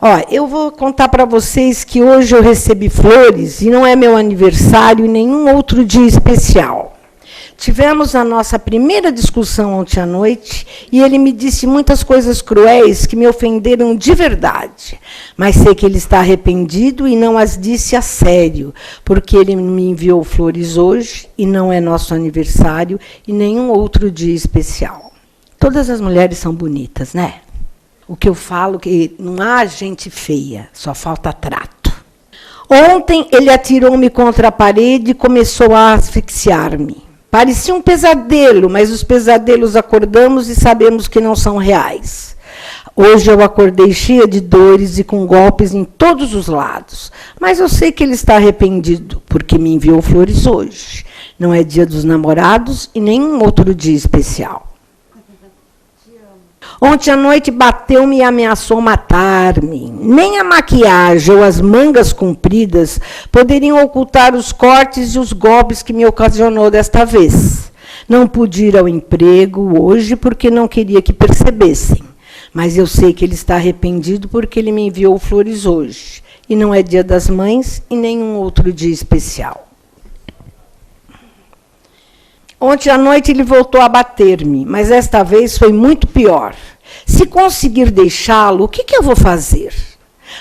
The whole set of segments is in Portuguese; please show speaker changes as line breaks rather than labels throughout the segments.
Ó, eu vou contar para vocês que hoje eu recebi flores e não é meu aniversário e nenhum outro dia especial. Tivemos a nossa primeira discussão ontem à noite e ele me disse muitas coisas cruéis que me ofenderam de verdade. Mas sei que ele está arrependido e não as disse a sério, porque ele me enviou flores hoje e não é nosso aniversário e nenhum outro dia especial. Todas as mulheres são bonitas, né? O que eu falo é que não há gente feia, só falta trato. Ontem ele atirou-me contra a parede e começou a asfixiar-me. Parecia um pesadelo, mas os pesadelos acordamos e sabemos que não são reais. Hoje eu acordei cheia de dores e com golpes em todos os lados. Mas eu sei que ele está arrependido, porque me enviou flores hoje. Não é dia dos namorados e nenhum outro dia especial. Ontem à noite bateu-me e ameaçou matar-me. Nem a maquiagem ou as mangas compridas poderiam ocultar os cortes e os golpes que me ocasionou desta vez. Não pude ir ao emprego hoje porque não queria que percebessem. Mas eu sei que ele está arrependido porque ele me enviou flores hoje. E não é dia das mães e nenhum outro dia especial. Ontem à noite ele voltou a bater-me, mas esta vez foi muito pior. Se conseguir deixá-lo, o que eu vou fazer?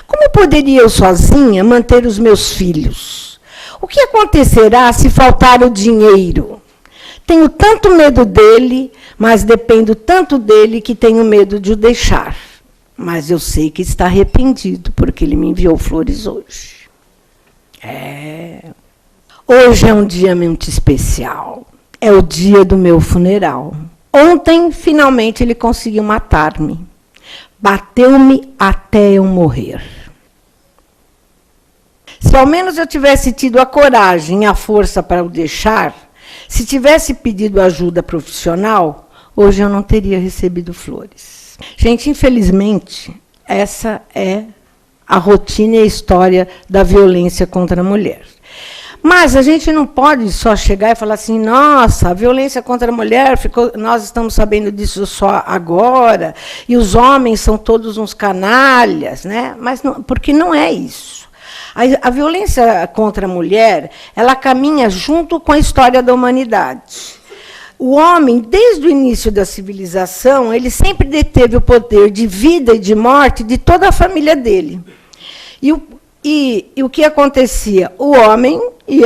Como poderia eu sozinha manter os meus filhos? O que acontecerá se faltar o dinheiro? Tenho tanto medo dele, mas dependo tanto dele que tenho medo de o deixar. Mas eu sei que está arrependido, porque ele me enviou flores hoje. Hoje é um dia muito especial. É o dia do meu funeral. Ontem, finalmente, ele conseguiu matar-me. Bateu-me até eu morrer. Se ao menos eu tivesse tido a coragem e a força para o deixar, se tivesse pedido ajuda profissional, hoje eu não teria recebido flores. Gente, infelizmente, essa é a rotina e a história da violência contra a mulher. Mas a gente não pode só chegar e falar assim, nossa, a violência contra a mulher, nós estamos sabendo disso só agora, e os homens são todos uns canalhas, né? Mas não, porque não é isso. A violência contra a mulher, ela caminha junto com a história da humanidade. O homem, desde o início da civilização, ele sempre deteve o poder de vida e de morte de toda a família dele. E o que acontecia? O homem e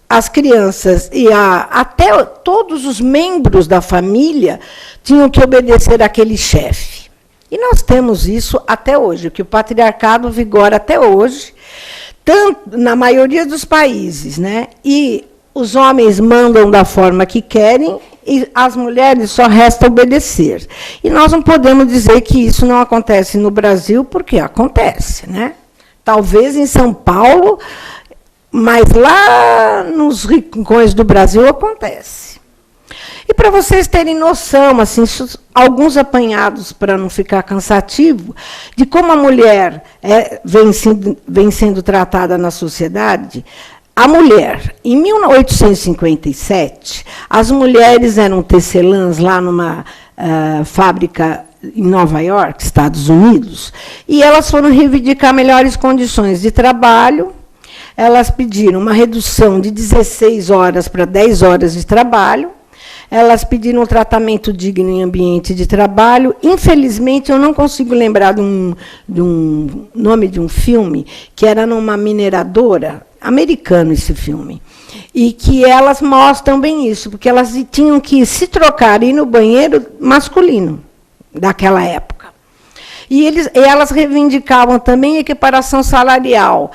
as crianças e até todos os membros da família tinham que obedecer àquele chefe. E nós temos isso até hoje, que o patriarcado vigora até hoje, tanto na maioria dos países, né? E os homens mandam da forma que querem e as mulheres só resta obedecer. E nós não podemos dizer que isso não acontece no Brasil, porque acontece, né? Talvez em São Paulo, mas lá nos rincões do Brasil acontece. E para vocês terem noção, assim, alguns apanhados para não ficar cansativo, de como a mulher vem sendo tratada na sociedade. A mulher, em 1857, as mulheres eram tecelãs lá numa fábrica em Nova York, Estados Unidos, e elas foram reivindicar melhores condições de trabalho. Elas pediram uma redução de 16 horas para 10 horas de trabalho. Elas pediram um tratamento digno em ambiente de trabalho. Infelizmente, eu não consigo lembrar de um nome de um filme, que era numa mineradora, americano esse filme, e que elas mostram bem isso, porque elas tinham que se trocar e ir no banheiro masculino daquela época. E elas reivindicavam também equiparação salarial,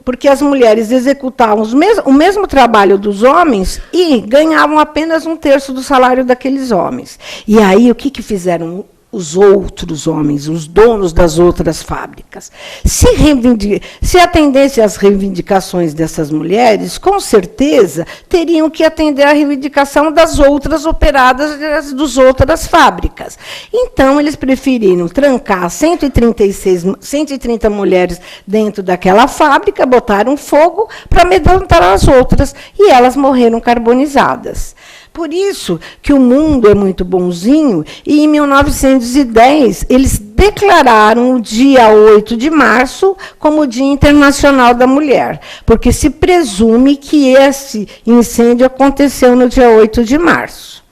porque as mulheres executavam o mesmo trabalho dos homens e ganhavam apenas 1/3 do salário daqueles homens. E aí, o que fizeram os outros homens, os donos das outras fábricas? Se atendesse às reivindicações dessas mulheres, com certeza teriam que atender à reivindicação das outras operadas das outras fábricas. Então, eles preferiram trancar 130 mulheres dentro daquela fábrica, botaram fogo para amedrontar as outras, e elas morreram carbonizadas. Por isso que o mundo é muito bonzinho, e em 1910 eles declararam o dia 8 de março como o Dia Internacional da Mulher, porque se presume que esse incêndio aconteceu no dia 8 de março.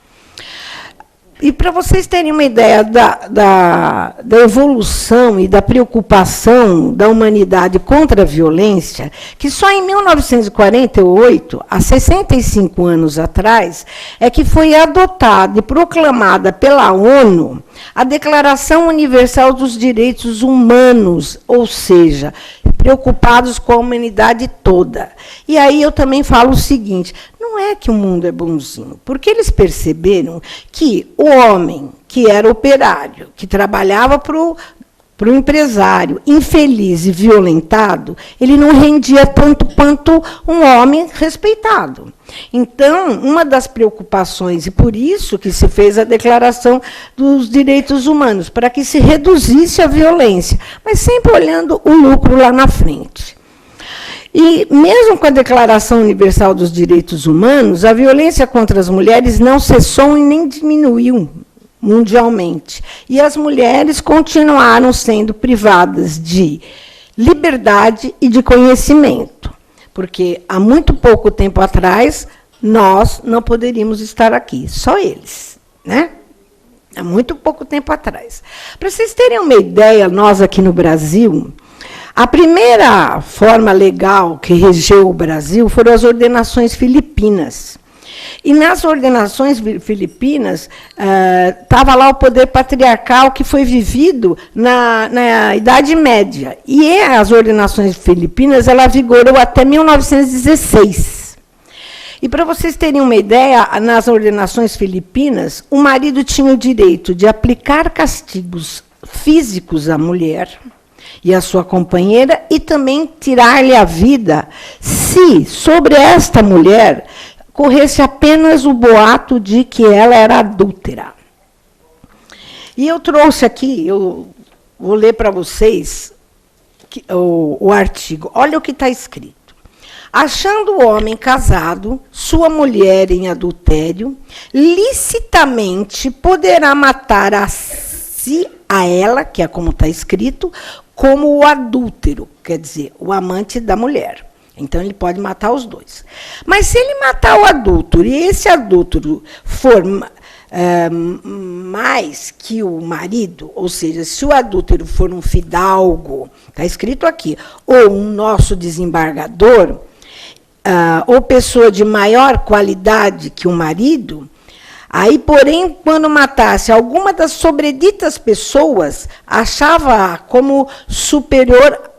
E para vocês terem uma ideia da evolução e da preocupação da humanidade contra a violência, que só em 1948, há 65 anos atrás, é que foi adotada e proclamada pela ONU a Declaração Universal dos Direitos Humanos, ou seja, preocupados com a humanidade toda. E aí eu também falo o seguinte, não é que o mundo é bonzinho, porque eles perceberam que o homem que era operário, que trabalhava para o empresário, infeliz e violentado, ele não rendia tanto quanto um homem respeitado. Então, uma das preocupações, e por isso que se fez a Declaração dos Direitos Humanos, para que se reduzisse a violência, mas sempre olhando o lucro lá na frente. E, mesmo com a Declaração Universal dos Direitos Humanos, a violência contra as mulheres não cessou e nem diminuiu mundialmente. E as mulheres continuaram sendo privadas de liberdade e de conhecimento, porque há muito pouco tempo atrás nós não poderíamos estar aqui, só eles, né? Há muito pouco tempo atrás. Para vocês terem uma ideia, nós aqui no Brasil, a primeira forma legal que regeu o Brasil foram as ordenações filipinas. E nas ordenações filipinas, estava lá o poder patriarcal que foi vivido na Idade Média. E as ordenações filipinas, ela vigorou até 1916. E, para vocês terem uma ideia, nas ordenações filipinas, o marido tinha o direito de aplicar castigos físicos à mulher e à sua companheira, e também tirar-lhe a vida, se sobre esta mulher corresse apenas o boato de que ela era adúltera. E eu trouxe aqui, eu vou ler para vocês o artigo. Olha o que está escrito. Achando o homem casado, sua mulher em adultério, licitamente poderá matar a si, a ela, que é como está escrito, como o adúltero, quer dizer, o amante da mulher. Então, ele pode matar os dois. Mas, se ele matar o adúltero, e esse adúltero for mais que o marido, ou seja, se o adúltero for um fidalgo, está escrito aqui, ou um nosso desembargador, ou pessoa de maior qualidade que o marido, aí, porém, quando matasse alguma das sobreditas pessoas, achava-a como superior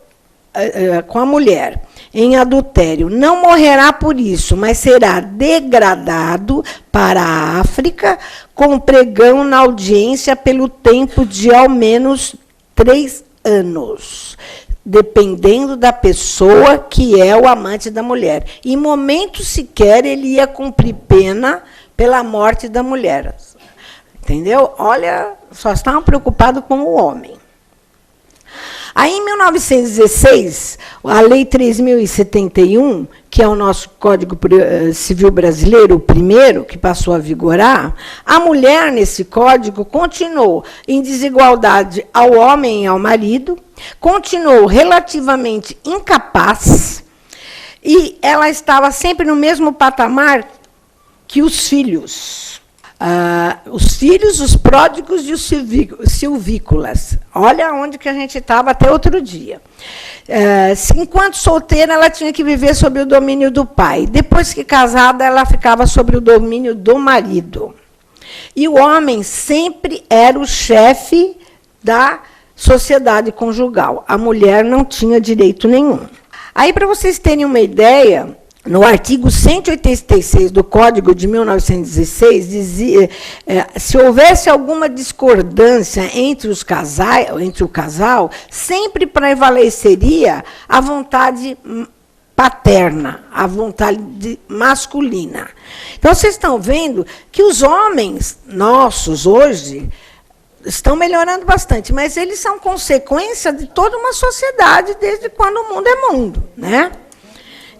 com a mulher, em adultério, não morrerá por isso, mas será degradado para a África com pregão na audiência pelo tempo de ao menos 3 anos, dependendo da pessoa que é o amante da mulher. Em momento sequer ele ia cumprir pena pela morte da mulher. Entendeu? Olha, só estavam preocupados com o homem. Aí, em 1916, a Lei 3.071, que é o nosso Código Civil Brasileiro, o primeiro que passou a vigorar, a mulher, nesse código, continuou em desigualdade ao homem e ao marido, continuou relativamente incapaz, e ela estava sempre no mesmo patamar que os filhos. Os filhos, os pródigos e os silvícolas. Olha onde que a gente estava até outro dia. Enquanto solteira, ela tinha que viver sob o domínio do pai. Depois que casada, ela ficava sob o domínio do marido. E o homem sempre era o chefe da sociedade conjugal. A mulher não tinha direito nenhum. Aí, para vocês terem uma ideia, no artigo 186 do Código de 1916, dizia, se houvesse alguma discordância entre o casal, sempre prevaleceria a vontade paterna, a vontade masculina. Então, vocês estão vendo que os homens nossos, hoje, estão melhorando bastante, mas eles são consequência de toda uma sociedade, desde quando o mundo é mundo, né?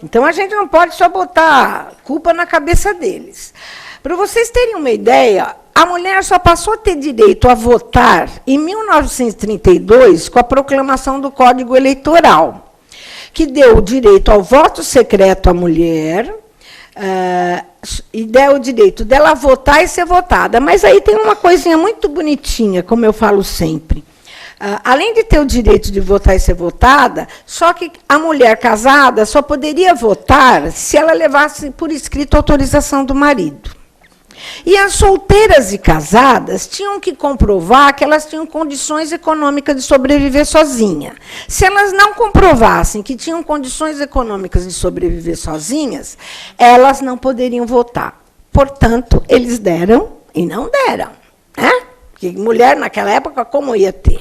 Então, a gente não pode só botar culpa na cabeça deles. Para vocês terem uma ideia, a mulher só passou a ter direito a votar em 1932, com a proclamação do Código Eleitoral, que deu o direito ao voto secreto à mulher, e deu o direito dela votar e ser votada. Mas aí tem uma coisinha muito bonitinha, como eu falo sempre. Além de ter o direito de votar e ser votada, só que a mulher casada só poderia votar se ela levasse por escrito a autorização do marido. E as solteiras e casadas tinham que comprovar que elas tinham condições econômicas de sobreviver sozinha. Se elas não comprovassem que tinham condições econômicas de sobreviver sozinhas, elas não poderiam votar. Portanto, eles deram e não deram, né? Porque mulher, naquela época, como ia ter?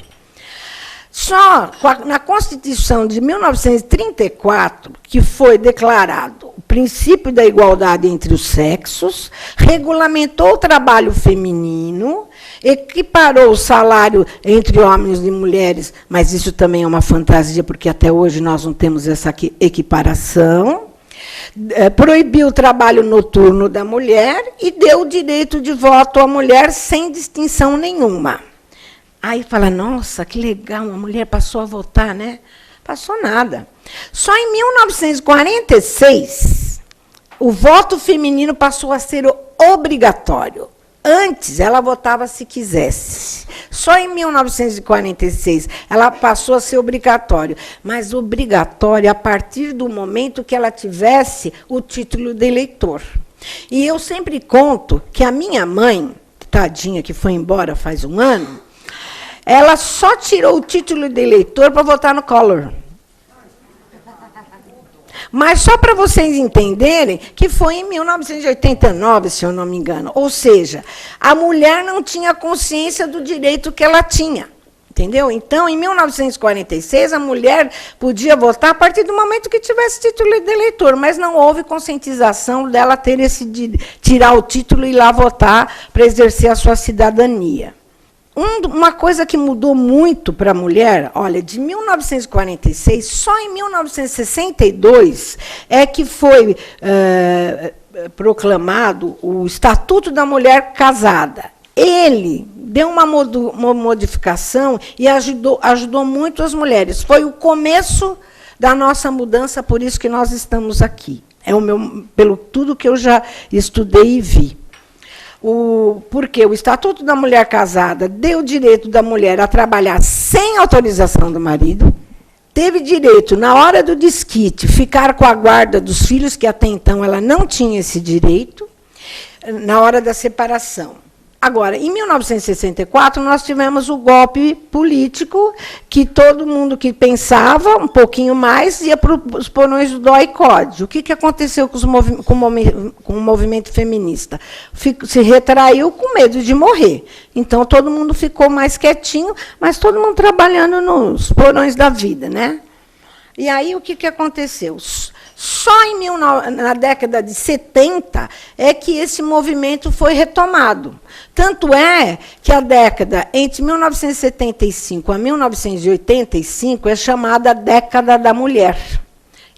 Só na Constituição de 1934, que foi declarado o princípio da igualdade entre os sexos, regulamentou o trabalho feminino, equiparou o salário entre homens e mulheres, mas isso também é uma fantasia, porque até hoje nós não temos essa equiparação, proibiu o trabalho noturno da mulher e deu o direito de voto à mulher sem distinção nenhuma. Aí fala, nossa, que legal, uma mulher passou a votar, né? Passou nada. Só em 1946, o voto feminino passou a ser obrigatório. Antes, ela votava se quisesse. Só em 1946, ela passou a ser obrigatório. Mas obrigatório a partir do momento que ela tivesse o título de eleitor. E eu sempre conto que a minha mãe, tadinha, que foi embora faz um ano, ela só tirou o título de eleitor para votar no Collor. Mas só para vocês entenderem que foi em 1989, se eu não me engano. Ou seja, a mulher não tinha consciência do direito que ela tinha. Entendeu? Então, em 1946, a mulher podia votar a partir do momento que tivesse título de eleitor, mas não houve conscientização dela ter tirar o título e ir lá votar para exercer a sua cidadania. Uma coisa que mudou muito para a mulher, olha, de 1946, só em 1962 é que foi proclamado o Estatuto da Mulher Casada. Ele deu uma modificação e ajudou muito as mulheres. Foi o começo da nossa mudança, por isso que nós estamos aqui. Pelo tudo que eu já estudei e vi. Porque o Estatuto da Mulher Casada deu o direito da mulher a trabalhar sem autorização do marido, teve direito, na hora do desquite, ficar com a guarda dos filhos, que até então ela não tinha esse direito, na hora da separação. Agora, em 1964, nós tivemos o golpe político, que todo mundo que pensava um pouquinho mais ia para os porões do DOI-CODE. O que aconteceu com o movimento feminista? Se retraiu com medo de morrer. Então, todo mundo ficou mais quietinho, mas todo mundo trabalhando nos porões da vida, né? E aí, o que aconteceu? Só na década de 70 é que esse movimento foi retomado. Tanto é que a década entre 1975 a 1985 é chamada década da mulher.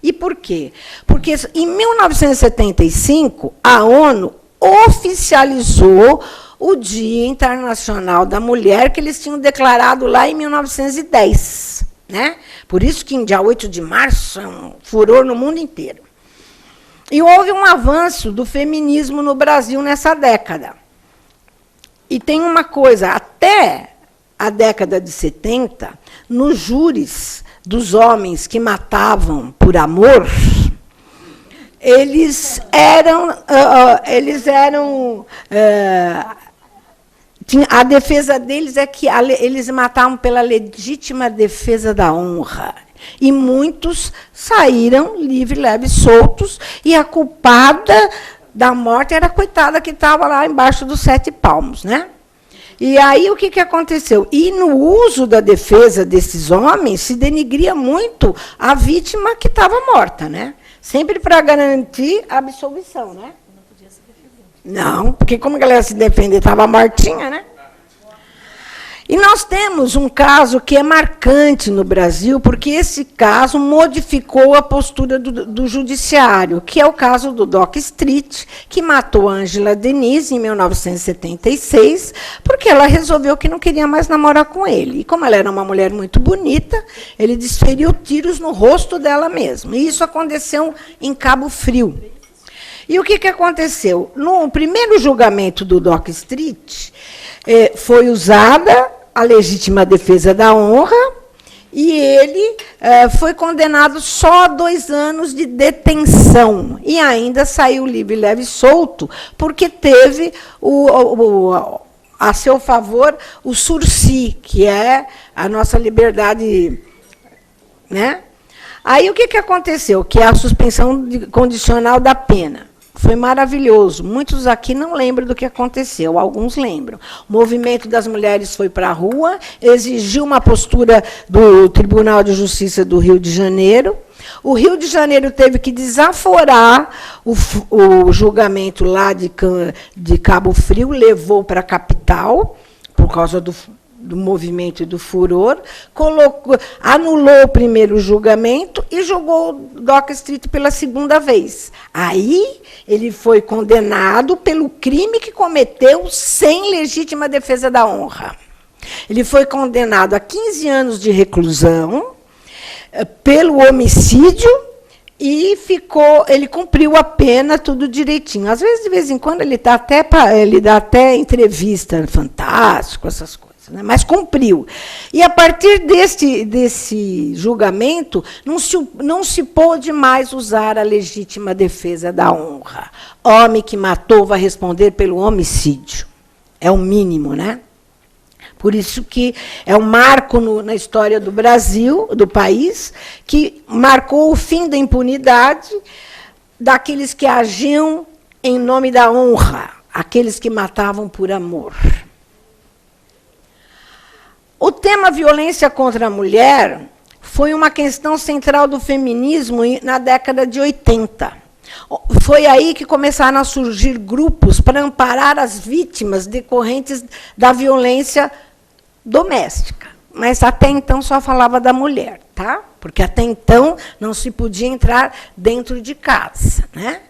E por quê? Porque em 1975 a ONU oficializou o Dia Internacional da Mulher, que eles tinham declarado lá em 1910. Né? Por isso que, em dia 8 de março, é um furor no mundo inteiro. E houve um avanço do feminismo no Brasil nessa década. E tem uma coisa, até a década de 70, nos júris dos homens que matavam por amor, eles eram a defesa deles é que eles matavam pela legítima defesa da honra. E muitos saíram livres, leves, soltos, e a culpada da morte era a coitada que estava lá embaixo dos 7 palmos. Né? E aí o que aconteceu? E no uso da defesa desses homens, se denigria muito a vítima que estava morta. Né? Sempre para garantir a absolvição. Né? Não, porque como ela ia se defender? Estava mortinha, né? E nós temos um caso que é marcante no Brasil, porque esse caso modificou a postura do judiciário, que é o caso do Doc Street, que matou a Angela Denise em 1976, porque ela resolveu que não queria mais namorar com ele. E como ela era uma mulher muito bonita, ele desferiu tiros no rosto dela mesma. E isso aconteceu em Cabo Frio. E o que aconteceu? No primeiro julgamento do Doc Street, foi usada a legítima defesa da honra, e ele foi condenado só a 2 anos de detenção, e ainda saiu livre, leve e solto, porque teve a seu favor o sursi, que é a nossa liberdade, né? Aí o que aconteceu? Que é a suspensão condicional da pena. Foi maravilhoso. Muitos aqui não lembram do que aconteceu, alguns lembram. O movimento das mulheres foi para a rua, exigiu uma postura do Tribunal de Justiça do Rio de Janeiro. O Rio de Janeiro teve que desaforar o julgamento lá de Cabo Frio, levou para a capital, por causa do movimento e do furor, anulou o primeiro julgamento e jogou o Doc Street pela 2ª vez. Aí ele foi condenado pelo crime que cometeu sem legítima defesa da honra. Ele foi condenado a 15 anos de reclusão pelo homicídio e ele cumpriu a pena tudo direitinho. Às vezes, de vez em quando, ele dá até entrevista, fantástico, essas coisas. Mas cumpriu. E, a partir desse julgamento, não se pôde mais usar a legítima defesa da honra. Homem que matou vai responder pelo homicídio. É o mínimo, né? Por isso que é um marco na história do Brasil, do país, que marcou o fim da impunidade daqueles que agiam em nome da honra, aqueles que matavam por amor. O tema violência contra a mulher foi uma questão central do feminismo na década de 80. Foi aí que começaram a surgir grupos para amparar as vítimas decorrentes da violência doméstica. Mas até então só falava da mulher, tá? Porque até então não se podia entrar dentro de casa, né?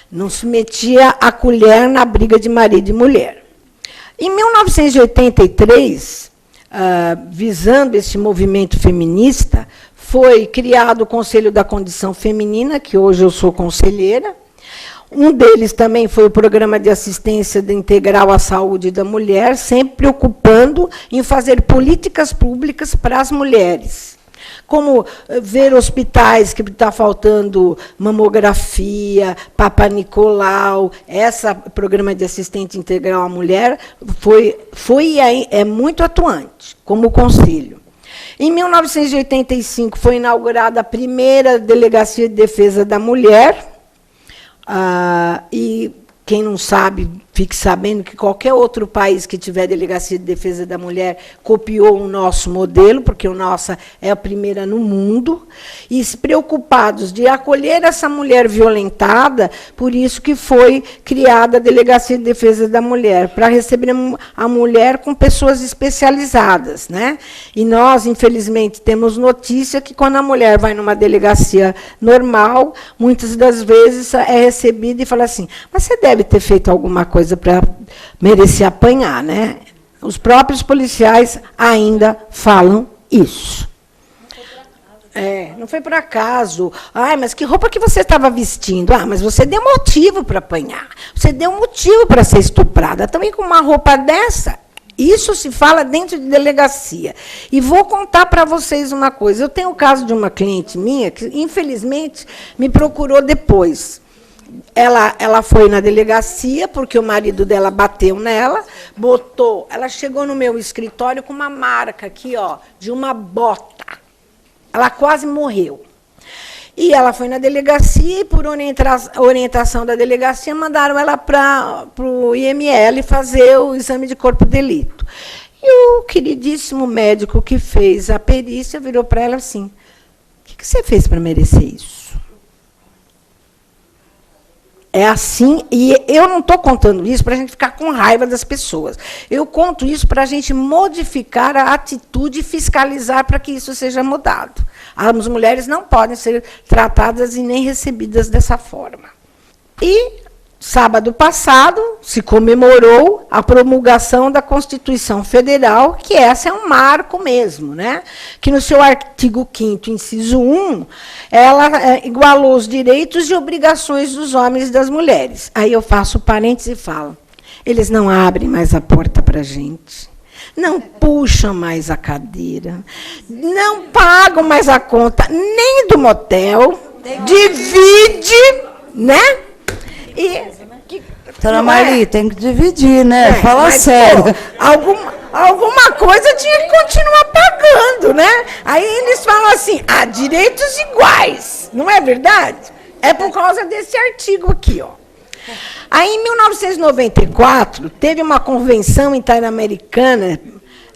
Não se metia a colher na briga de marido e mulher. Em 1983, visando esse movimento feminista, foi criado o Conselho da Condição Feminina, que hoje eu sou conselheira. Um deles também foi o Programa de Assistência Integral à Saúde da Mulher, sempre preocupando em fazer políticas públicas para as mulheres. Como ver hospitais que está faltando mamografia, Papa Nicolau, esse programa de assistente integral à mulher é muito atuante, como conselho. Em 1985, foi inaugurada a primeira Delegacia de Defesa da Mulher, e quem não sabe, fique sabendo que qualquer outro país que tiver Delegacia de Defesa da Mulher copiou o nosso modelo, porque o nosso é a primeira no mundo, e se preocupados de acolher essa mulher violentada, por isso que foi criada a Delegacia de Defesa da Mulher, para receber a mulher com pessoas especializadas, né? E nós, infelizmente, temos notícia que quando a mulher vai numa delegacia normal, muitas das vezes é recebida e fala assim, mas você deve ter feito alguma coisa para merecer apanhar, né? Os próprios policiais ainda falam isso. Não foi por acaso. Mas que roupa que você estava vestindo? Mas você deu motivo para apanhar. Você deu motivo para ser estuprada. Também com uma roupa dessa. Isso se fala dentro de delegacia. E vou contar para vocês uma coisa. Eu tenho o caso de uma cliente minha que, infelizmente, me procurou depois. Ela foi na delegacia, porque o marido dela bateu nela, ela chegou no meu escritório com uma marca aqui, de uma bota. Ela quase morreu. E ela foi na delegacia, e, por orientação da delegacia, mandaram ela para o IML fazer o exame de corpo de delito. E o queridíssimo médico que fez a perícia virou para ela assim, o que você fez para merecer isso? É assim, e eu não estou contando isso para a gente ficar com raiva das pessoas. Eu conto isso para a gente modificar a atitude e fiscalizar para que isso seja mudado. As mulheres não podem ser tratadas e nem recebidas dessa forma. E, sábado passado, se comemorou a promulgação da Constituição Federal, que essa é um marco mesmo, né? Que no seu artigo 5º, inciso 1, ela igualou os direitos e obrigações dos homens e das mulheres. Aí eu faço parênteses e falo, eles não abrem mais a porta para a gente, não puxam mais a cadeira, não pagam mais a conta nem do motel, divide, né?
Doutora Marli, tem que dividir, né? Fala
mas,
sério.
Pô, alguma coisa tinha que continuar pagando, né? Aí eles falam assim, direitos iguais, não é verdade? É por causa desse artigo aqui, ó. Aí, em 1994, teve uma convenção interamericana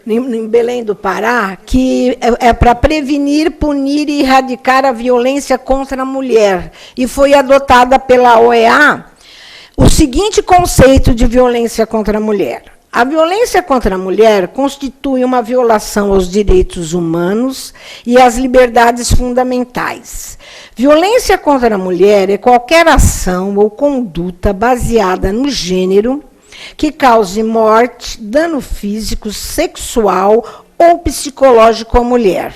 em Belém do Pará, que é para prevenir, punir e erradicar a violência contra a mulher. E foi adotada pela OEA o seguinte conceito de violência contra a mulher. A violência contra a mulher constitui uma violação aos direitos humanos e às liberdades fundamentais. Violência contra a mulher é qualquer ação ou conduta baseada no gênero que cause morte, dano físico, sexual ou psicológico à mulher,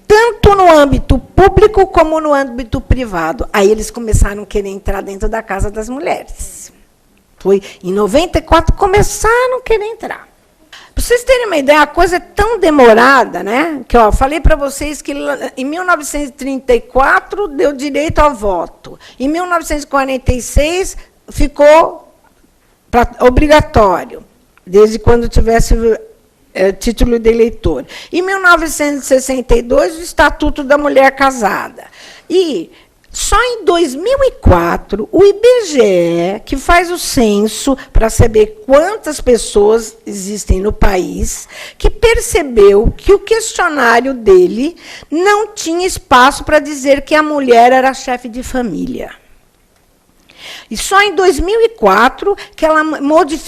tanto no âmbito público como no âmbito privado. Aí eles começaram a querer entrar dentro da Casa das Mulheres. Foi em 94 começaram a querer entrar. Para vocês terem uma ideia, a coisa é tão demorada, né? Que eu falei para vocês que em 1934 deu direito ao voto. Em 1946 ficou obrigatório, desde quando tivesse título de eleitor. Em 1962, o Estatuto da Mulher Casada. E só em 2004, o IBGE, que faz o censo para saber quantas pessoas existem no país, que percebeu que o questionário dele não tinha espaço para dizer que a mulher era chefe de família. E só em 2004 que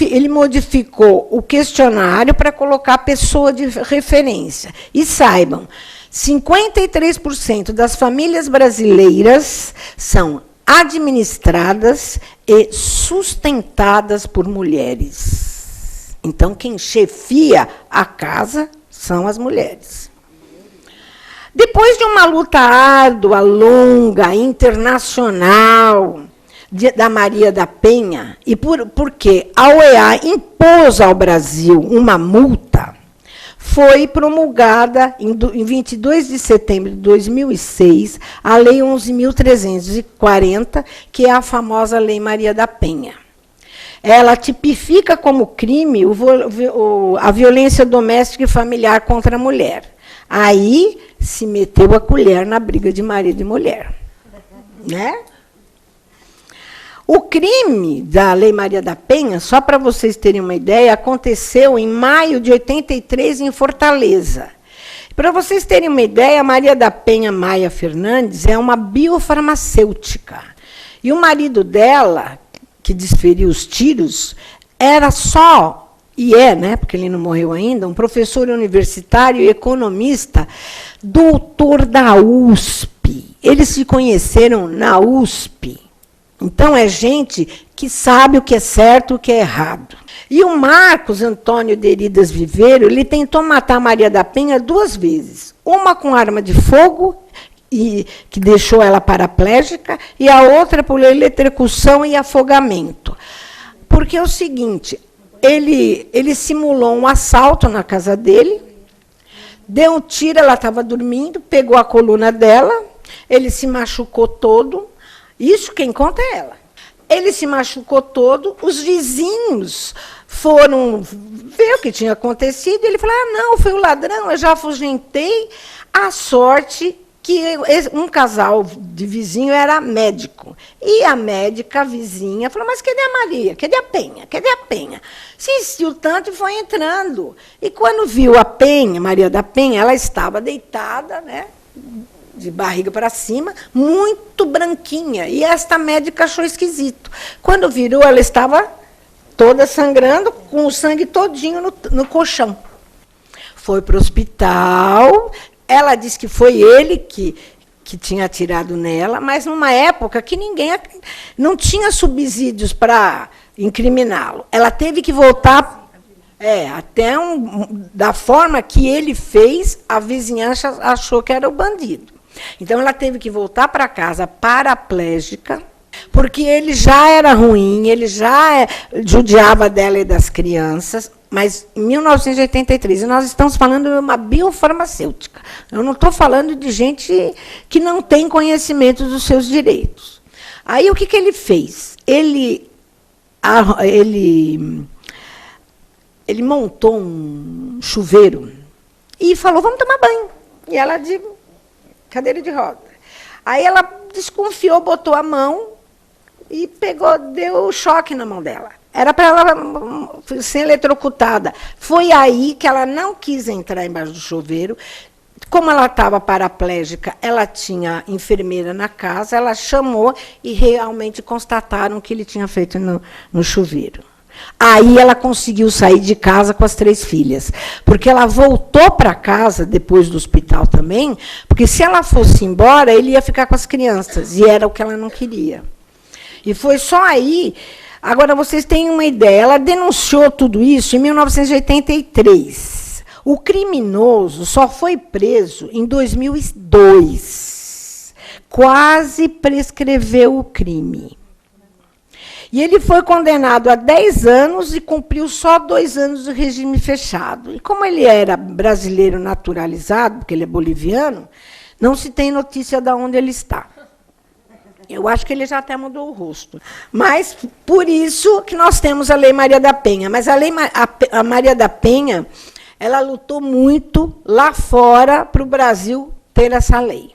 ele modificou o questionário para colocar a pessoa de referência. E saibam, 53% das famílias brasileiras são administradas e sustentadas por mulheres. Então, quem chefia a casa são as mulheres. Depois de uma luta árdua, longa, internacional, da Maria da Penha, e porque a OEA impôs ao Brasil uma multa, foi promulgada em 22 de setembro de 2006 a Lei 11.340, que é a famosa Lei Maria da Penha. Ela tipifica como crime a violência doméstica e familiar contra a mulher. Aí se meteu a colher na briga de marido e mulher, né? O crime da Lei Maria da Penha, só para vocês terem uma ideia, aconteceu em maio de 83 em Fortaleza. Para vocês terem uma ideia, Maria da Penha Maia Fernandes é uma biofarmacêutica. E o marido dela, que desferiu os tiros, era só, e né, porque ele não morreu ainda, um professor universitário e economista, doutor da USP. Eles se conheceram na USP. Então, é gente que sabe o que é certo e o que é errado. E o Marcos Antônio de Heridas Viveiro, ele tentou matar Maria da Penha 2 vezes. Uma com arma de fogo, que deixou ela paraplégica, e a outra por eletrocução e afogamento. Porque é o seguinte, ele simulou um assalto na casa dele, deu um tiro, ela estava dormindo, pegou a coluna dela, ele se machucou todo. Isso quem conta é ela. Ele se machucou todo, os vizinhos foram ver o que tinha acontecido, e ele falou, não, foi o ladrão, eu já afugentei. A sorte que um casal de vizinho era médico. E a médica, a vizinha, falou, mas cadê a Maria? Cadê a Penha? Cadê a Penha? Se insistiu tanto e foi entrando. E quando viu a Penha, Maria da Penha, ela estava deitada, né? de barriga para cima, muito branquinha. E esta médica achou esquisito. Quando virou, ela estava toda sangrando, com o sangue todinho no colchão. Foi para o hospital. Ela disse que foi ele que tinha atirado nela, mas numa época que ninguém não tinha subsídios para incriminá-lo. Ela teve que voltar, da forma que ele fez, a vizinhança achou que era o bandido. Então, ela teve que voltar para casa paraplégica, porque ele já era ruim, ele já judiava dela e das crianças, mas em 1983, e nós estamos falando de uma biofarmacêutica. Eu não estou falando de gente que não tem conhecimento dos seus direitos. Aí, o que ele fez? Ele montou um chuveiro e falou, vamos tomar banho. E ela de cadeira de roda. Aí ela desconfiou, botou a mão e deu choque na mão dela. Era para ela ser eletrocutada. Foi aí que ela não quis entrar embaixo do chuveiro. Como ela estava paraplégica, ela tinha enfermeira na casa, ela chamou e realmente constataram que ele tinha feito no chuveiro. Aí ela conseguiu sair de casa com as 3 filhas, porque ela voltou para casa, depois do hospital também, porque se ela fosse embora, ele ia ficar com as crianças, e era o que ela não queria. E foi só aí. Agora, vocês têm uma ideia, ela denunciou tudo isso em 1983. O criminoso só foi preso em 2002. Quase prescreveu o crime. E ele foi condenado a 10 anos e cumpriu só 2 anos de regime fechado. E como ele era brasileiro naturalizado, porque ele é boliviano, não se tem notícia de onde ele está. Eu acho que ele já até mudou o rosto. Mas, por isso que nós temos a Lei Maria da Penha. Mas a Maria da Penha, ela lutou muito lá fora para o Brasil ter essa lei.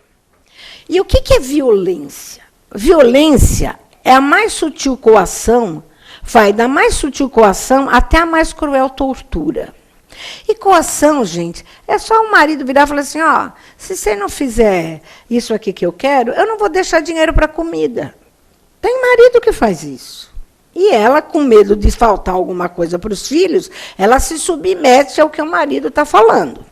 E o que é violência? Violência é a mais sutil coação, vai da mais sutil coação até a mais cruel tortura. E coação, gente, é só o marido virar e falar assim, se você não fizer isso aqui que eu quero, eu não vou deixar dinheiro para comida. Tem marido que faz isso. E ela, com medo de faltar alguma coisa para os filhos, ela se submete ao que o marido está falando.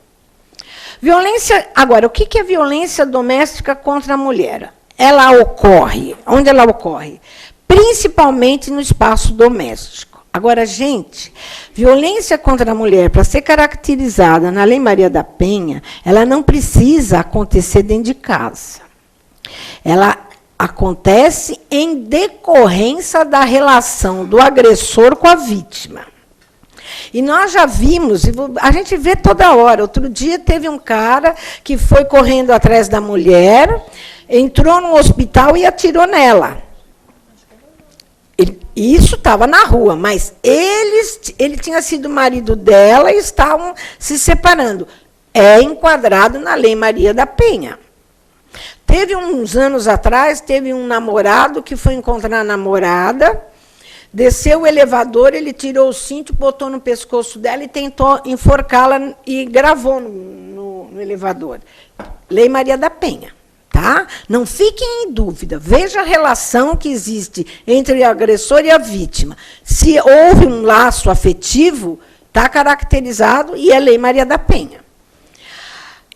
Violência. Agora, o que é violência doméstica contra a mulher? Ela ocorre. Onde ela ocorre? Principalmente no espaço doméstico. Agora, gente, violência contra a mulher, para ser caracterizada na Lei Maria da Penha, ela não precisa acontecer dentro de casa. Ela acontece em decorrência da relação do agressor com a vítima. E nós já vimos, a gente vê toda hora. Outro dia teve um cara que foi correndo atrás da mulher, entrou no hospital e atirou nela. Isso estava na rua, mas ele tinha sido marido dela e estavam se separando. É enquadrado na Lei Maria da Penha. Teve uns anos atrás, teve um namorado que foi encontrar a namorada, desceu o elevador, ele tirou o cinto, botou no pescoço dela e tentou enforcá-la e gravou no elevador. Lei Maria da Penha. Tá? Não fiquem em dúvida. Veja a relação que existe entre o agressor e a vítima. Se houve um laço afetivo, está caracterizado e é Lei Maria da Penha.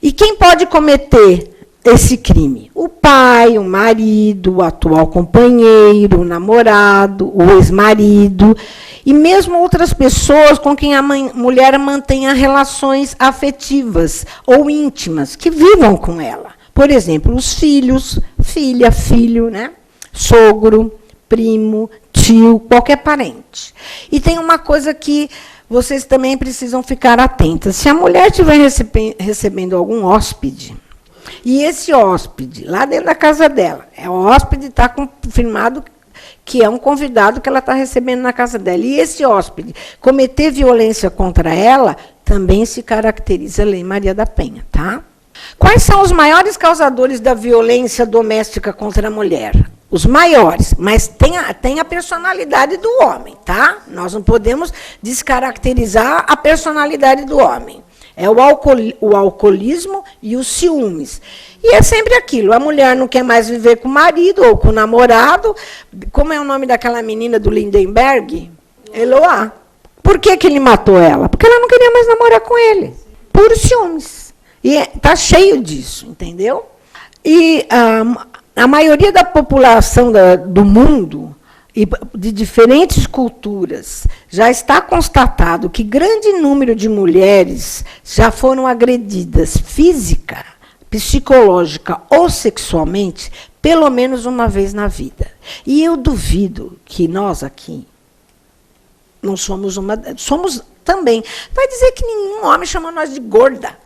E quem pode cometer esse crime? O pai, o marido, o atual companheiro, o namorado, o ex-marido, e mesmo outras pessoas com quem a mulher mantenha relações afetivas ou íntimas, que vivam com ela. Por exemplo, os filhos, filha, filho, né? Sogro, primo, tio, qualquer parente. E tem uma coisa que vocês também precisam ficar atentas. Se a mulher estiver recebendo algum hóspede, e esse hóspede, lá dentro da casa dela, o hóspede está confirmado que é um convidado que ela está recebendo na casa dela, e esse hóspede cometer violência contra ela, também se caracteriza a Lei Maria da Penha, tá? Quais são os maiores causadores da violência doméstica contra a mulher? Os maiores, mas tem a personalidade do homem, tá? Nós não podemos descaracterizar a personalidade do homem. É o alcoolismo e os ciúmes. E é sempre aquilo, a mulher não quer mais viver com o marido ou com o namorado. Como é o nome daquela menina do Lindenberg? Eloá. Por que ele matou ela? Porque ela não queria mais namorar com ele. Por ciúmes. E está cheio disso, entendeu? E a maioria da população do mundo, e de diferentes culturas, já está constatado que grande número de mulheres já foram agredidas física, psicológica ou sexualmente, pelo menos uma vez na vida. E eu duvido que nós aqui não somos somos também. Vai dizer que nenhum homem chama nós de gorda.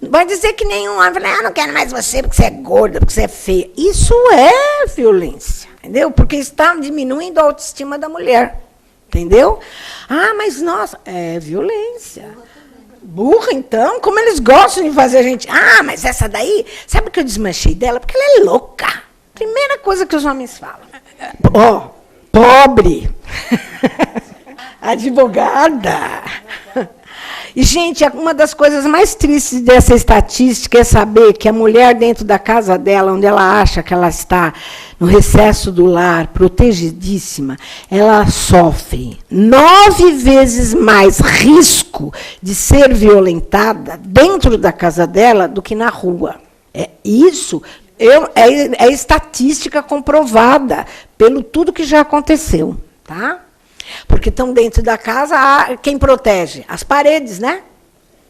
Vai dizer que nenhum homem fala, não quero mais você porque você é gorda, porque você é feia. Isso é violência, entendeu? Porque está diminuindo a autoestima da mulher, entendeu? Mas nossa, é violência. Burra, então, como eles gostam de fazer a gente... mas essa daí, sabe que eu desmanchei dela? Porque ela é louca. Primeira coisa que os homens falam. Pobre. Advogada. E, gente, uma das coisas mais tristes dessa estatística é saber que a mulher dentro da casa dela, onde ela acha que ela está no recesso do lar, protegidíssima, ela sofre 9 vezes mais risco de ser violentada dentro da casa dela do que na rua. Isso é estatística comprovada pelo tudo que já aconteceu, tá? Porque estão dentro da casa, quem protege? As paredes, né?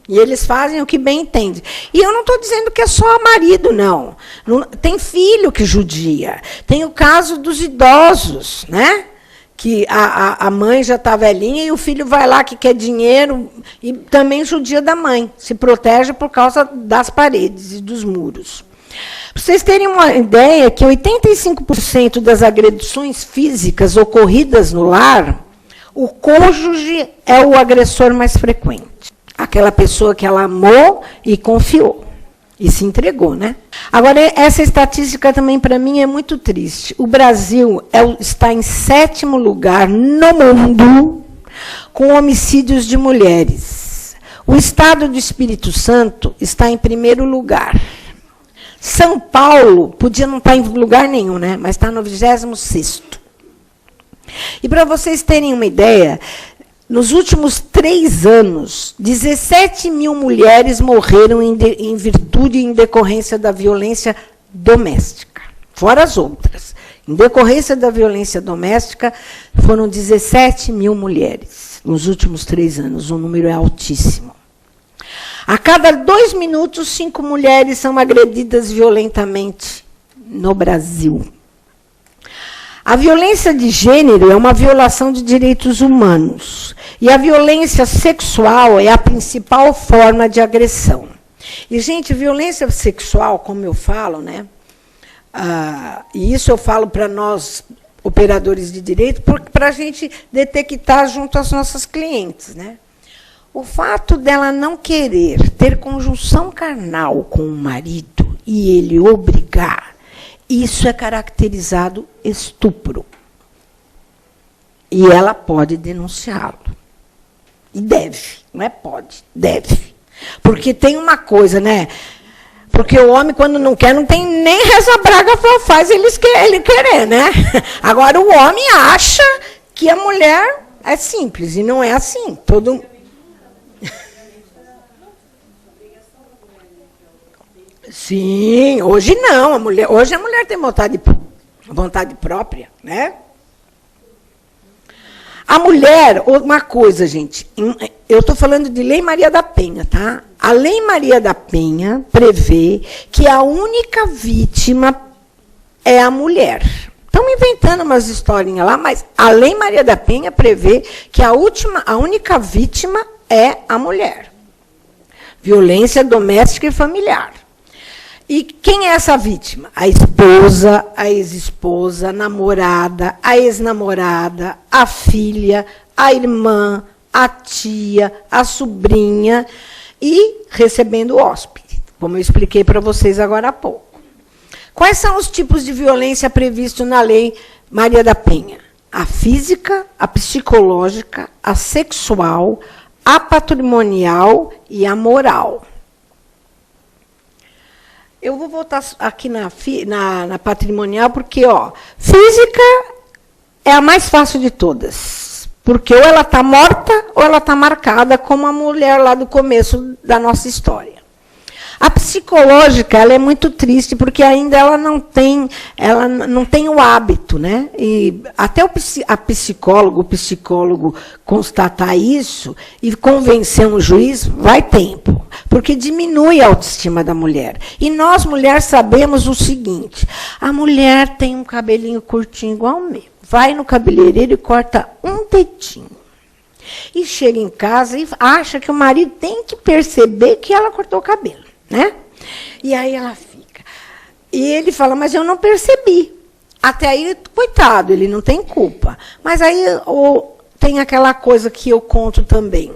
E eles fazem o que bem entendem. E eu não estou dizendo que é só marido, não. Tem filho que judia. Tem o caso dos idosos, né? Que a mãe já está velhinha e o filho vai lá que quer dinheiro e também judia da mãe. Se protege por causa das paredes e dos muros. Para vocês terem uma ideia, que 85% das agressões físicas ocorridas no lar, o cônjuge é o agressor mais frequente. Aquela pessoa que ela amou e confiou. E se entregou, né? Agora, essa estatística também, para mim, é muito triste. O Brasil está em 7º lugar no mundo com homicídios de mulheres. O estado do Espírito Santo está em 1º lugar. São Paulo podia não estar em lugar nenhum, né? Mas está no 26º. E para vocês terem uma ideia, nos últimos 3 anos, 17 mil mulheres morreram em virtude e em decorrência da violência doméstica, fora as outras. Em decorrência da violência doméstica, foram 17 mil mulheres nos últimos 3 anos. O número é altíssimo. A cada 2 minutos, 5 mulheres são agredidas violentamente no Brasil. A violência de gênero é uma violação de direitos humanos. E a violência sexual é a principal forma de agressão. E, gente, violência sexual, como eu falo, né? E isso eu falo para nós, operadores de direito, para a gente detectar junto às nossas clientes, né? O fato dela não querer ter conjunção carnal com o marido e ele obrigar, isso é caracterizado estupro. E ela pode denunciá-lo. E deve, não é pode, deve. Porque tem uma coisa, né? Porque o homem, quando não quer, não tem nem reza braga faz ele querer, né? Agora, o homem acha que a mulher é simples, e não é assim. Sim, hoje não. Hoje a mulher tem vontade própria, né? A mulher, uma coisa, gente, eu estou falando de Lei Maria da Penha, tá? A Lei Maria da Penha prevê que a única vítima é a mulher. Estão inventando umas historinhas lá, mas a Lei Maria da Penha prevê que a única vítima é a mulher. Violência doméstica e familiar. E quem é essa vítima? A esposa, a ex-esposa, a namorada, a ex-namorada, a filha, a irmã, a tia, a sobrinha e recebendo hóspede, como eu expliquei para vocês agora há pouco. Quais são os tipos de violência previstos na Lei Maria da Penha? A física, a psicológica, a sexual, a patrimonial e a moral. Eu vou voltar aqui na patrimonial, porque física é a mais fácil de todas. Porque ou ela está morta, ou ela está marcada, como a mulher lá do começo da nossa história. A psicológica, ela é muito triste, porque ainda ela não tem o hábito, né? E até o psicólogo constatar isso e convencer um juiz, vai tempo, porque diminui a autoestima da mulher. E nós, mulheres, sabemos o seguinte: a mulher tem um cabelinho curtinho igual o meu, vai no cabeleireiro e corta um dedinho. E chega em casa e acha que o marido tem que perceber que ela cortou o cabelo. Né? E aí ela fica. E ele fala, mas eu não percebi. Até aí, coitado, ele não tem culpa. Mas aí tem aquela coisa que eu conto também.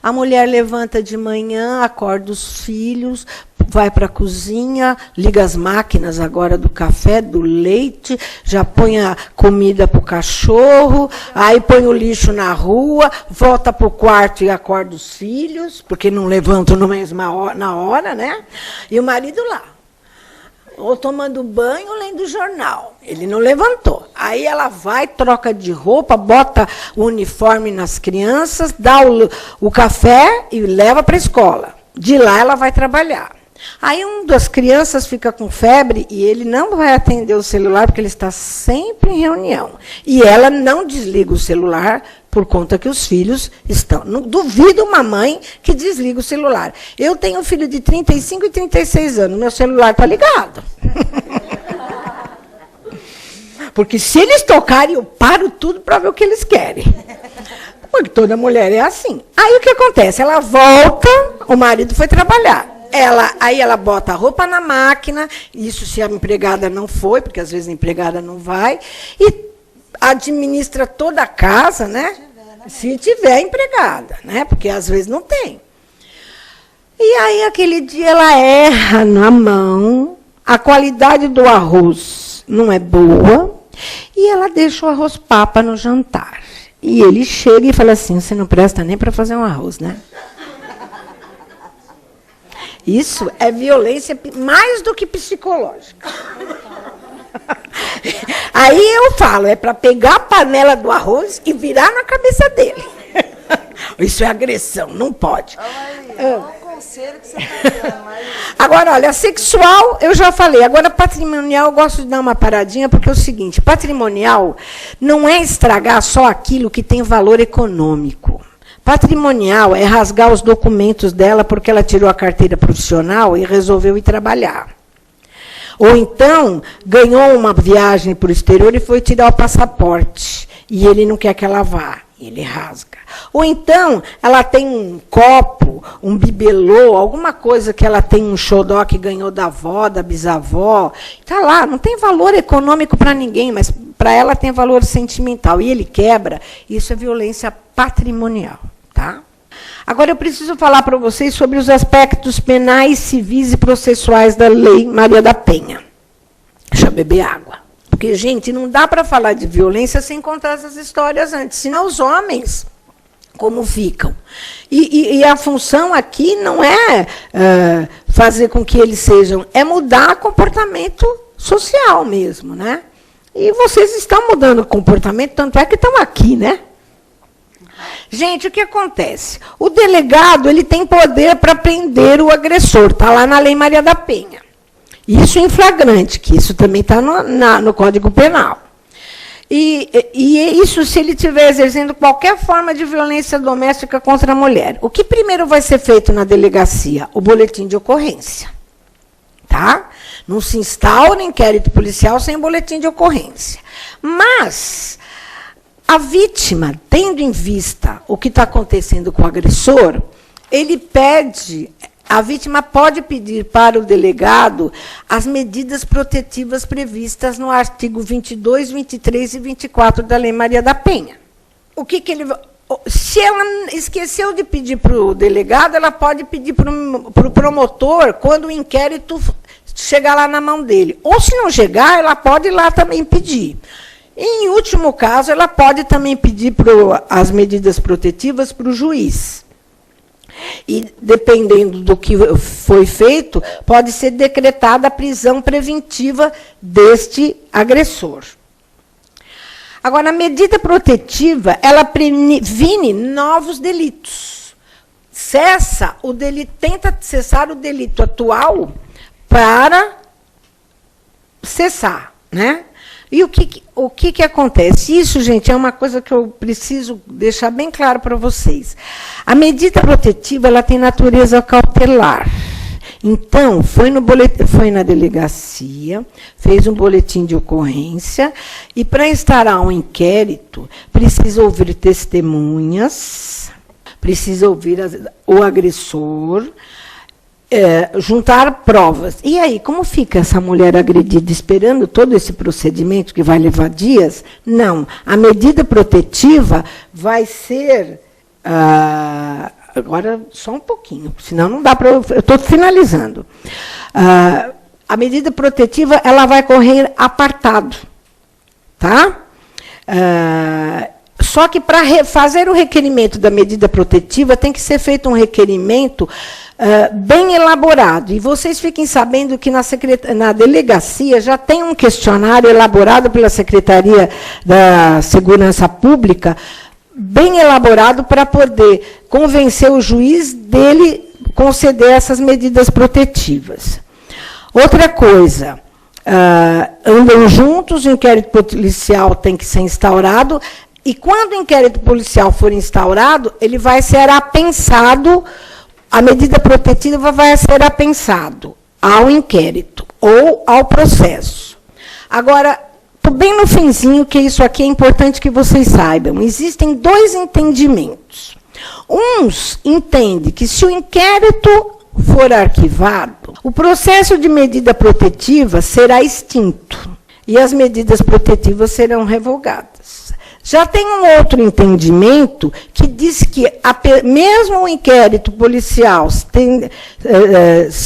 A mulher levanta de manhã, acorda os filhos, vai para a cozinha, liga as máquinas agora do café, do leite, já põe a comida para o cachorro, aí põe o lixo na rua, volta para o quarto e acorda os filhos, porque não levantam na hora, né? E o marido lá, ou tomando banho ou lendo jornal. Ele não levantou. Aí ela vai, troca de roupa, bota o uniforme nas crianças, dá o café e leva para a escola. De lá ela vai trabalhar. Aí uma das crianças fica com febre e ele não vai atender o celular porque ele está sempre em reunião. E ela não desliga o celular por conta que os filhos estão. Não duvido uma mãe que desliga o celular. Eu tenho um filho de 35 e 36 anos, meu celular está ligado. Porque se eles tocarem, eu paro tudo para ver o que eles querem. Porque toda mulher é assim. Aí o que acontece? Ela volta, o marido foi trabalhar. Aí ela bota a roupa na máquina, isso se a empregada não foi, porque às vezes a empregada não vai, e administra toda a casa, né? Se tiver empregada, né? Porque às vezes não tem. E aí aquele dia ela erra na mão, a qualidade do arroz não é boa, e ela deixa o arroz papa no jantar. E ele chega e fala assim, você não presta nem para fazer um arroz, né? Isso é violência mais do que psicológica. Aí eu falo, é para pegar a panela do arroz e virar na cabeça dele. Isso é agressão, não pode.
Qual o conselho que você está dando?
Agora, olha, sexual, eu já falei. Agora, patrimonial, eu gosto de dar uma paradinha, porque é o seguinte, patrimonial não é estragar só aquilo que tem valor econômico. Patrimonial é rasgar os documentos dela porque ela tirou a carteira profissional e resolveu ir trabalhar. Ou então, ganhou uma viagem para o exterior e foi tirar o passaporte. E ele não quer que ela vá. Ele rasga. Ou então, ela tem um copo, um bibelô, alguma coisa que ela tem um xodó que ganhou da avó, da bisavó. Está lá, não tem valor econômico para ninguém, mas para ela tem valor sentimental. E ele quebra, isso é violência patrimonial. Tá? Agora eu preciso falar para vocês sobre os aspectos penais, civis e processuais da Lei Maria da Penha. Deixa eu beber água. Porque, gente, não dá para falar de violência sem contar essas histórias antes, senão os homens, como ficam. E a função aqui não é fazer com que eles sejam, é mudar comportamento social mesmo, né? E vocês estão mudando o comportamento, tanto é que estão aqui, né? Gente, o que acontece? O delegado ele tem poder para prender o agressor, está lá na Lei Maria da Penha. Isso em flagrante, que isso também está no Código Penal. E isso se ele estiver exercendo qualquer forma de violência doméstica contra a mulher. O que primeiro vai ser feito na delegacia? O boletim de ocorrência. Tá? Não se instaura inquérito policial sem boletim de ocorrência. Mas a vítima, tendo em vista o que está acontecendo com o agressor, ele pede, a vítima pode pedir para o delegado as medidas protetivas previstas no artigo 22, 23 e 24 da Lei Maria da Penha. O que ele... Se ela esqueceu de pedir para o delegado, ela pode pedir para o promotor quando o inquérito chegar lá na mão dele. Ou, se não chegar, ela pode ir lá também pedir. E, em último caso, ela pode também pedir as medidas protetivas para o juiz. E, dependendo do que foi feito, pode ser decretada a prisão preventiva deste agressor. Agora, a medida protetiva, ela previne novos delitos. Tenta cessar o delito atual para cessar, né? E o que acontece? Isso, gente, é uma coisa que eu preciso deixar bem claro para vocês. A medida protetiva, ela tem natureza cautelar. Então, foi na delegacia, fez um boletim de ocorrência, e para instaurar um inquérito, precisa ouvir testemunhas, precisa ouvir o agressor, juntar provas. E aí, como fica essa mulher agredida esperando todo esse procedimento que vai levar dias? Não. A medida protetiva vai ser... agora, só um pouquinho, senão não dá para... Eu estou finalizando. A medida protetiva, ela vai correr apartado. Tá? Só que, para fazer o requerimento da medida protetiva, tem que ser feito um requerimento bem elaborado. E vocês fiquem sabendo que na delegacia já tem um questionário elaborado pela Secretaria da Segurança Pública, bem elaborado para poder convencer o juiz dele conceder essas medidas protetivas. Outra coisa, andam juntos, o inquérito policial tem que ser instaurado, e quando o inquérito policial for instaurado, ele vai ser apensado, a medida protetiva vai ser apensado ao inquérito ou ao processo. Agora, bem no finzinho, que isso aqui é importante que vocês saibam, existem dois entendimentos. Uns entendem que se o inquérito for arquivado, o processo de medida protetiva será extinto e as medidas protetivas serão revogadas. Já tem um outro entendimento que diz que, mesmo o inquérito policial, se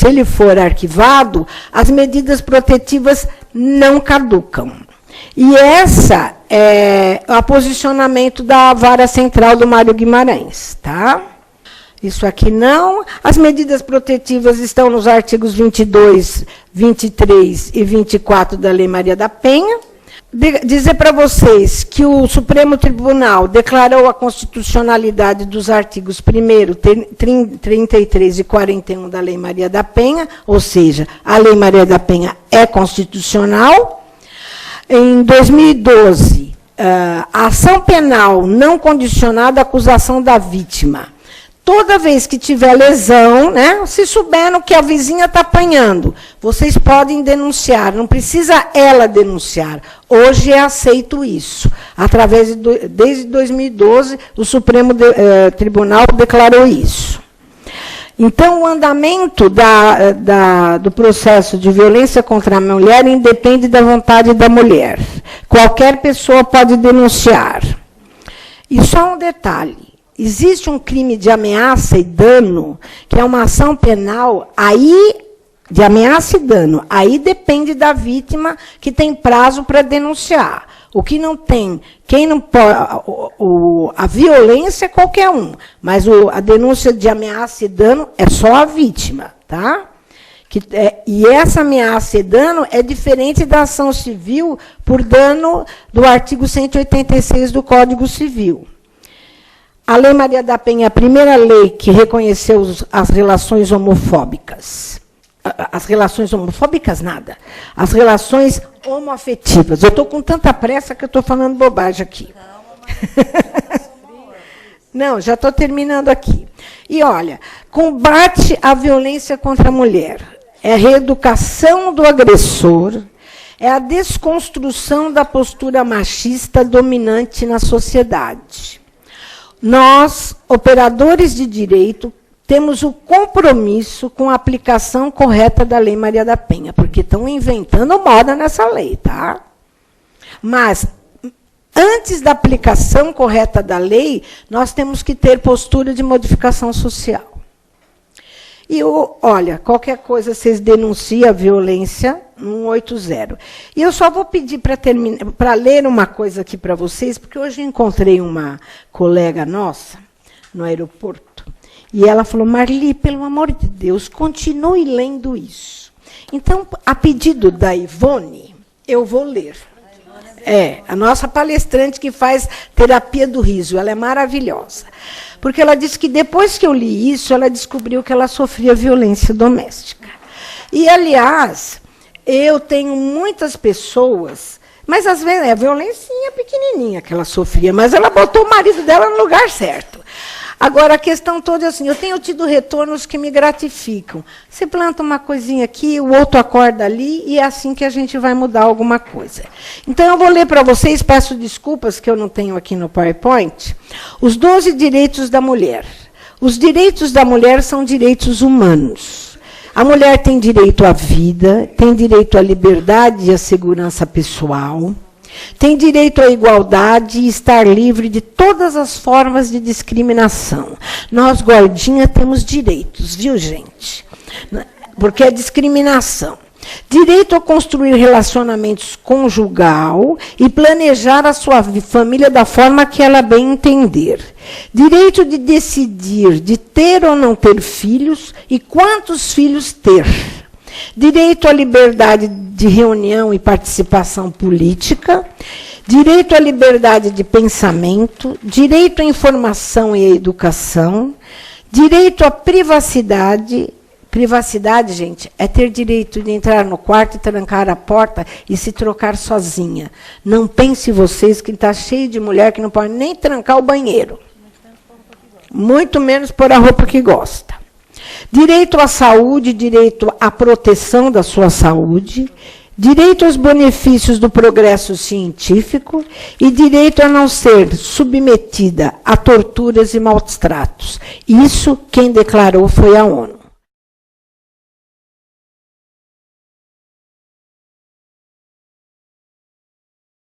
ele for arquivado, as medidas protetivas não caducam. E essa é o posicionamento da Vara Central do Mário Guimarães. Tá? Isso aqui não. As medidas protetivas estão nos artigos 22, 23 e 24 da Lei Maria da Penha. Dizer para vocês que o Supremo Tribunal declarou a constitucionalidade dos artigos 1º, 33 e 41 da Lei Maria da Penha, ou seja, a Lei Maria da Penha é constitucional. Em 2012, a ação penal não condicionada à acusação da vítima. Toda vez que tiver lesão, né, se souberam que a vizinha está apanhando, vocês podem denunciar, não precisa ela denunciar. Hoje é aceito isso. Desde 2012, o Supremo Tribunal declarou isso. Então, o andamento do processo de violência contra a mulher independe da vontade da mulher. Qualquer pessoa pode denunciar. E só um detalhe. Existe um crime de ameaça e dano, que é uma ação penal, aí, de ameaça e dano. Aí depende da vítima, que tem prazo para denunciar. O que não tem, quem não pode, a violência é qualquer um, mas a denúncia de ameaça e dano é só a vítima, tá? E essa ameaça e dano é diferente da ação civil por dano do artigo 186 do Código Civil. A Lei Maria da Penha é a primeira lei que reconheceu as relações homofóbicas. As relações homofóbicas, nada. As relações homoafetivas. Eu estou com tanta pressa que eu estou falando bobagem aqui. Não, já estou terminando aqui. E, olha, combate à violência contra a mulher. É a reeducação do agressor, é a desconstrução da postura machista dominante na sociedade. Nós, operadores de direito, temos o compromisso com a aplicação correta da Lei Maria da Penha, porque estão inventando moda nessa lei, tá? Mas, antes da aplicação correta da lei, nós temos que ter postura de modificação social. E, olha, qualquer coisa, vocês denunciam a violência 180. E eu só vou pedir para ler uma coisa aqui para vocês, porque hoje eu encontrei uma colega nossa no aeroporto, E ela falou, Marli, pelo amor de Deus, continue lendo isso. Então, a pedido da Ivone, eu vou ler. A nossa palestrante que faz terapia do riso, ela é maravilhosa. Porque ela disse que depois que eu li isso, ela descobriu que ela sofria violência doméstica. E, aliás, eu tenho muitas pessoas, mas às vezes é a violencinha pequenininha que ela sofria, mas ela botou o marido dela no lugar certo. Agora, a questão toda é assim, eu tenho tido retornos que me gratificam. Você planta uma coisinha aqui, o outro acorda ali, e é assim que a gente vai mudar alguma coisa. Então, eu vou ler para vocês, peço desculpas que eu não tenho aqui no PowerPoint, os 12 direitos da mulher. Os direitos da mulher são direitos humanos. A mulher tem direito à vida, tem direito à liberdade e à segurança pessoal, tem direito à igualdade e estar livre de todas as formas de discriminação. Nós, gordinha, temos direitos, viu, gente? Porque é discriminação. Direito a construir relacionamentos conjugal e planejar a sua família da forma que ela bem entender. Direito de decidir de ter ou não ter filhos e quantos filhos ter. Direito à liberdade de reunião e participação política, direito à liberdade de pensamento, direito à informação e à educação, direito à privacidade. Privacidade, gente, é ter direito de entrar no quarto e trancar a porta e se trocar sozinha. Não pense vocês que está cheio de mulher que não pode nem trancar o banheiro. Muito menos pôr a roupa que gosta. Direito à saúde, direito à proteção da sua saúde, direito aos benefícios do progresso científico e direito a não ser submetida a torturas e maus tratos. Isso quem declarou foi a ONU.